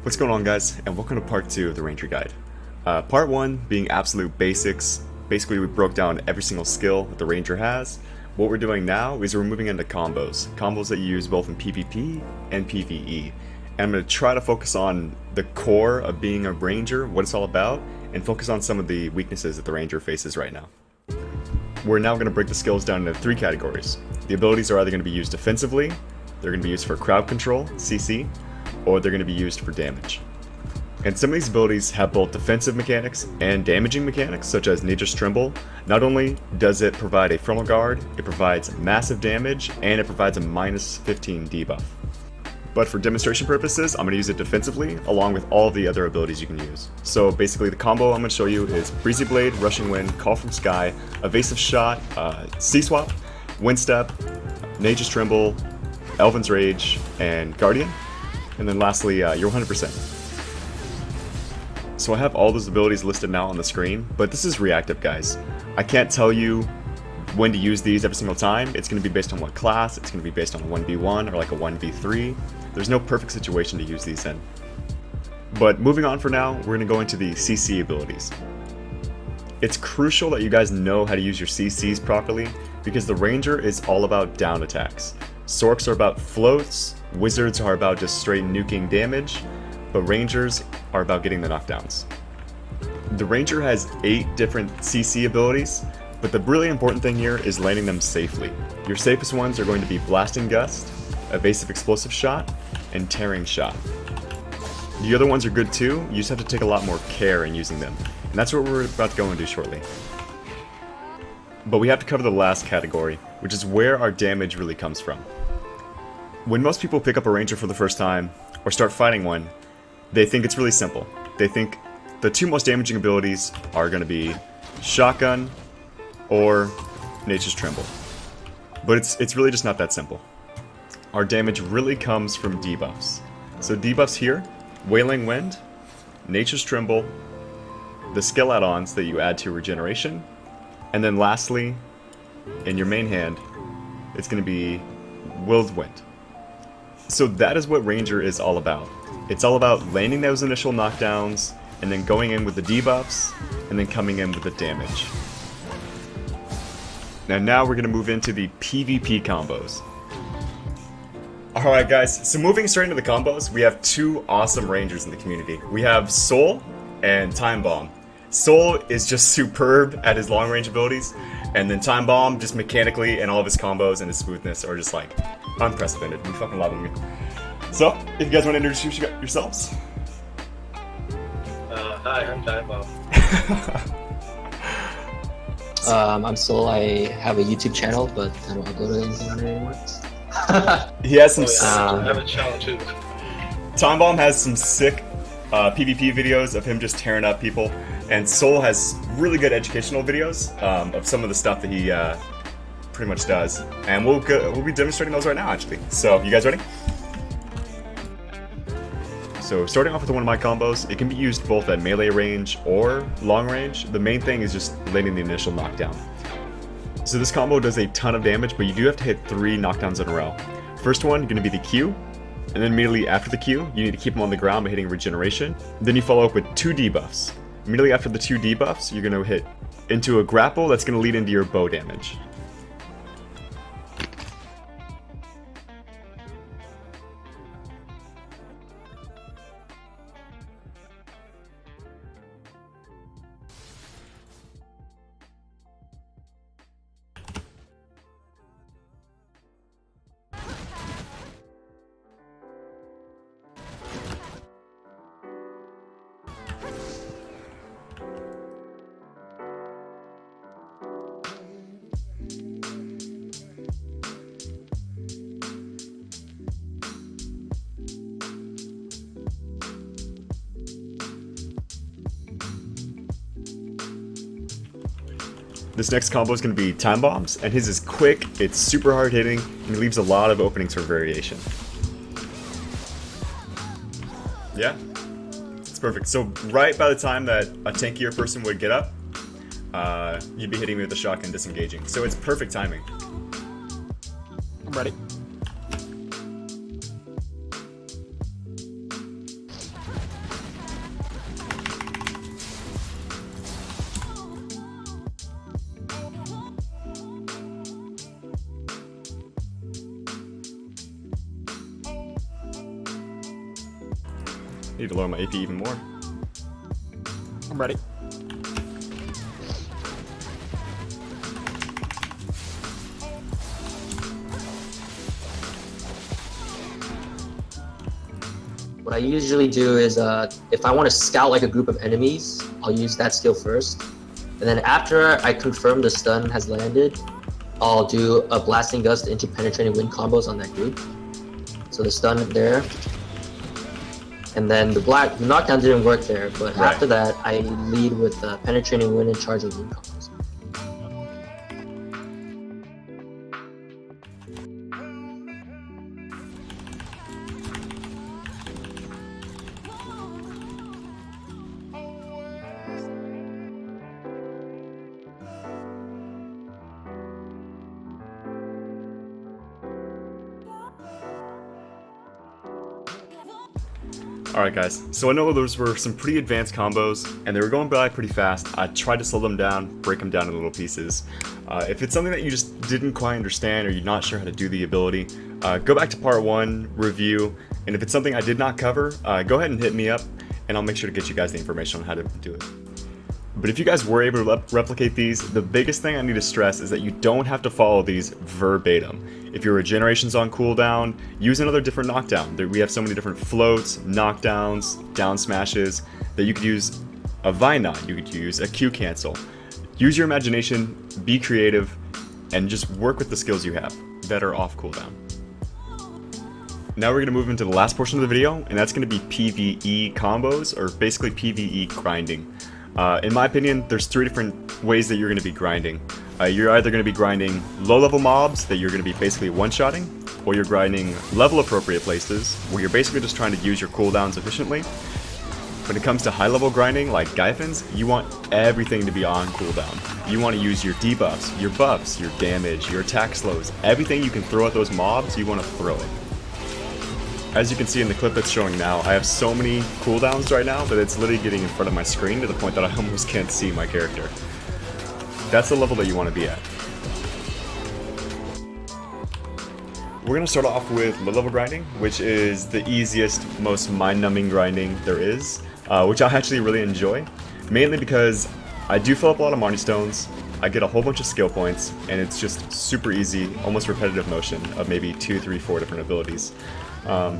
What's going on, guys, and welcome to part 2 of the Ranger Guide. Part 1 being absolute basics. Basically, we broke down every single skill that the Ranger has. What we're doing now is we're moving into combos that you use both in PvP and PvE. And I'm going to try to focus on the core of being a Ranger, what it's all about, and focus on some of the weaknesses that the Ranger faces right now. We're now going to break the skills down into 3 categories. The abilities are either going to be used defensively, they're going to be used for crowd control, CC, or they're going to be used for damage. And some of these abilities have both defensive mechanics and damaging mechanics, such as Nature's Tremble. Not only does it provide a frontal guard, it provides massive damage, and it provides a minus 15 debuff. But for demonstration purposes, I'm going to use it defensively, along with all the other abilities you can use. So basically the combo I'm going to show you is Breezy Blade, Rushing Wind, Call from Sky, Evasive Shot, C-Swap, Wind Step, Nature's Tremble, Elven's Rage, and Guardian. And then lastly, your 100%. So I have all those abilities listed now on the screen, but this is reactive, guys. I can't tell you when to use these every single time. It's going to be based on what class, it's going to be based on a 1v1 or like a 1v3. There's no perfect situation to use these in. But moving on for now, we're going to go into the CC abilities. It's crucial that you guys know how to use your CCs properly, because the Ranger is all about down attacks. Sorks are about floats, Wizards are about just straight nuking damage, but Rangers are about getting the knockdowns. The Ranger has 8 different CC abilities, but the really important thing here is landing them safely. Your safest ones are going to be Blasting Gust, Evasive Explosive Shot, and Tearing Shot. The other ones are good too, you just have to take a lot more care in using them, and that's what we're about to go into shortly. But we have to cover the last category, which is where our damage really comes from. When most people pick up a Ranger for the first time, or start fighting one, they think it's really simple. They think the 2 most damaging abilities are going to be Shotgun or Nature's Tremble. But it's really just not that simple. Our damage really comes from debuffs. So debuffs here, Wailing Wind, Nature's Tremble, the skill add-ons that you add to regeneration, and then lastly, in your main hand, it's going to be Willed Wind. So that is what Ranger is all about. It's all about landing those initial knockdowns, and then going in with the debuffs, and then coming in with the damage. Now we're going to move into the PvP combos. Alright guys, so moving straight into the combos, we have 2 awesome Rangers in the community. We have Soul and Time Bomb. Soul is just superb at his long range abilities, and then Time Bomb just mechanically and all of his combos and his smoothness are just like unprecedented. We fucking love him. So, if you guys want to introduce yourselves. Hi, I'm Time Bomb. I'm Soul. I have a YouTube channel, but I don't go to anything on it anymore. He has some. I have a channel too. Time Bomb has some sick PvP videos of him just tearing up people, and Soul has really good educational videos of some of the stuff that he pretty much does, and we'll be demonstrating those right now, actually. So, you guys ready? So, starting off with one of my combos, it can be used both at melee range or long range. The main thing is just landing the initial knockdown. So this combo does a ton of damage, but you do have to hit 3 knockdowns in a row. First one, going to be the Q, and then immediately after the Q, you need to keep him on the ground by hitting regeneration. Then you follow up with 2 debuffs. Immediately after the 2 debuffs, you're going to hit into a grapple that's going to lead into your bow damage. This next combo is going to be Time Bombs, and his is quick, it's super hard hitting, and he leaves a lot of openings for variation. Yeah, it's perfect. So right by the time that a tankier person would get up, you'd be hitting me with the shotgun disengaging. So it's perfect timing. I'm ready. Need to lower my AP even more. I'm ready. What I usually do is, if I want to scout like a group of enemies, I'll use that skill first. And then after I confirm the stun has landed, I'll do a blasting gust into penetrating wind combos on that group. So the stun there. And then the knockdown didn't work there, but Right. after that, I lead with penetrating wind and charging wind combos. Alright guys, so I know those were some pretty advanced combos, and they were going by pretty fast. I tried to slow them down, break them down into little pieces. If it's something that you just didn't quite understand, or you're not sure how to do the ability, go back to part 1, review, and if it's something I did not cover, go ahead and hit me up, and I'll make sure to get you guys the information on how to do it. But if you guys were able to replicate these, the biggest thing I need to stress is that you don't have to follow these verbatim. If your regeneration's on cooldown, use another different knockdown. We have so many different floats, knockdowns, down smashes, that you could use a Vine Knot, you could use a Q cancel. Use your imagination, be creative, and just work with the skills you have that are off cooldown. Now we're going to move into the last portion of the video, and that's going to be PvE combos, or basically PvE grinding. In my opinion, there's 3 different ways that you're going to be grinding. You're either going to be grinding low-level mobs that you're going to be basically one-shotting, or you're grinding level-appropriate places where you're basically just trying to use your cooldowns efficiently. When it comes to high-level grinding, like Gyphins, you want everything to be on cooldown. You want to use your debuffs, your buffs, your damage, your attack slows, everything you can throw at those mobs, you want to throw it. As you can see in the clip that's showing now, I have so many cooldowns right now that it's literally getting in front of my screen to the point that I almost can't see my character. That's the level that you want to be at. We're going to start off with low-level grinding, which is the easiest, most mind-numbing grinding there is, which I actually really enjoy, mainly because I do fill up a lot of Marnie Stones, I get a whole bunch of skill points, and it's just super easy, almost repetitive motion of maybe 2, 3, 4 different abilities.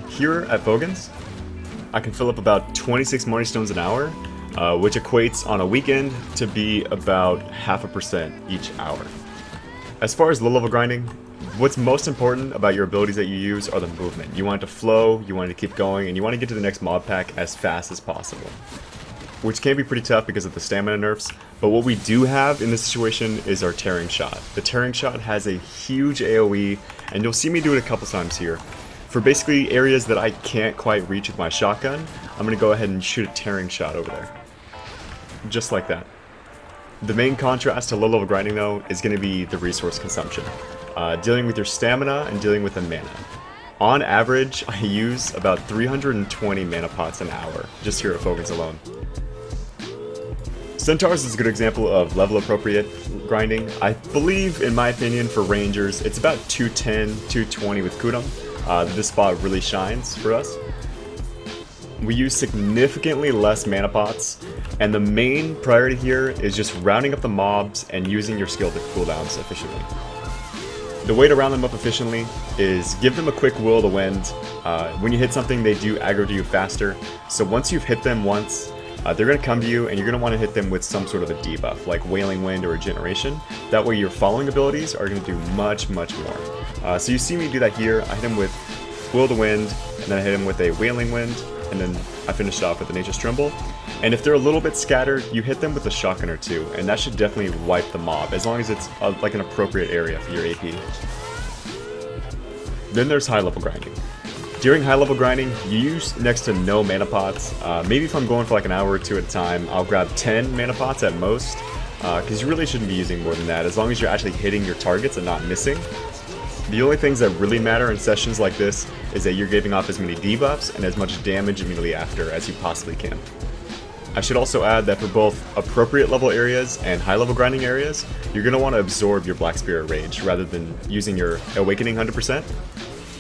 Here at Vogan's, I can fill up about 26 Marnie Stones an hour, which equates on a weekend to be about 0.5% each hour. As far as low-level grinding, what's most important about your abilities that you use are the movement. You want it to flow, you want it to keep going, and you want to get to the next mob pack as fast as possible. Which can be pretty tough because of the stamina nerfs, but what we do have in this situation is our Tearing Shot. The Tearing Shot has a huge AoE, and you'll see me do it a couple times here. For basically areas that I can't quite reach with my shotgun, I'm going to go ahead and shoot a Tearing Shot over there. Just like that. The main contrast to low-level grinding, though, is going to be the resource consumption. Dealing with your stamina and dealing with the mana. On average, I use about 320 mana pots an hour, just here at Vogan's alone. Centaurs is a good example of level-appropriate grinding. I believe, in my opinion, for Rangers, it's about 210, 220 with Kudum. This spot really shines for us. We use significantly less mana pots, and the main priority here is just rounding up the mobs and using your skill to cooldowns efficiently. The way to round them up efficiently is give them a quick Will of the Wind. When you hit something, they do aggro to you faster, so once you've hit them once, they're going to come to you, and you're going to want to hit them with some sort of a debuff, like Wailing Wind or Regeneration. That way your following abilities are going to do much, much more. So you see me do that here. I hit him with Will of the Wind, and then I hit him with a Wailing Wind, and then I finished off with the Nature's Tremble. And if they're a little bit scattered, you hit them with a shotgun or two, and that should definitely wipe the mob, as long as it's like an appropriate area for your AP. Then there's high-level grinding. During high-level grinding, you use next to no mana pots. Maybe if I'm going for like an hour or two at a time, I'll grab 10 mana pots at most, because you really shouldn't be using more than that, as long as you're actually hitting your targets and not missing. The only things that really matter in sessions like this is that you're giving off as many debuffs and as much damage immediately after as you possibly can. I should also add that for both appropriate level areas and high level grinding areas, you're going to want to absorb your Black Spirit Rage rather than using your Awakening 100%,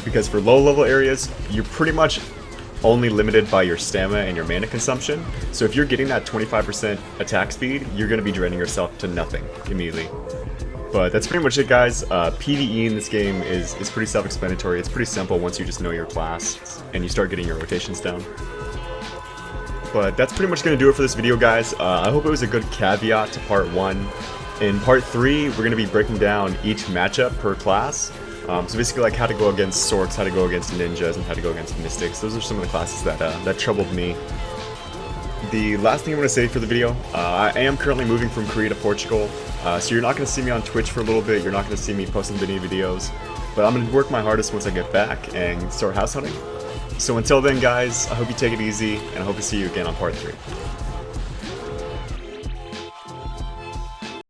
because for low level areas, you're pretty much only limited by your stamina and your mana consumption. So if you're getting that 25% attack speed, you're going to be draining yourself to nothing immediately. But that's pretty much it, guys. PvE in this game is pretty self-explanatory. It's pretty simple once you just know your class and you start getting your rotations down. But that's pretty much going to do it for this video, guys. I hope it was a good caveat to part 1. In part 3, we're going to be breaking down each matchup per class. So basically, like how to go against Sorks, how to go against Ninjas, and how to go against Mystics. Those are some of the classes that troubled me. The last thing I want to say for the video, I am currently moving from Korea to Portugal, so you're not going to see me on Twitch for a little bit, you're not going to see me posting any videos, but I'm going to work my hardest once I get back and start house hunting. So until then, guys, I hope you take it easy, and I hope to see you again on part 3.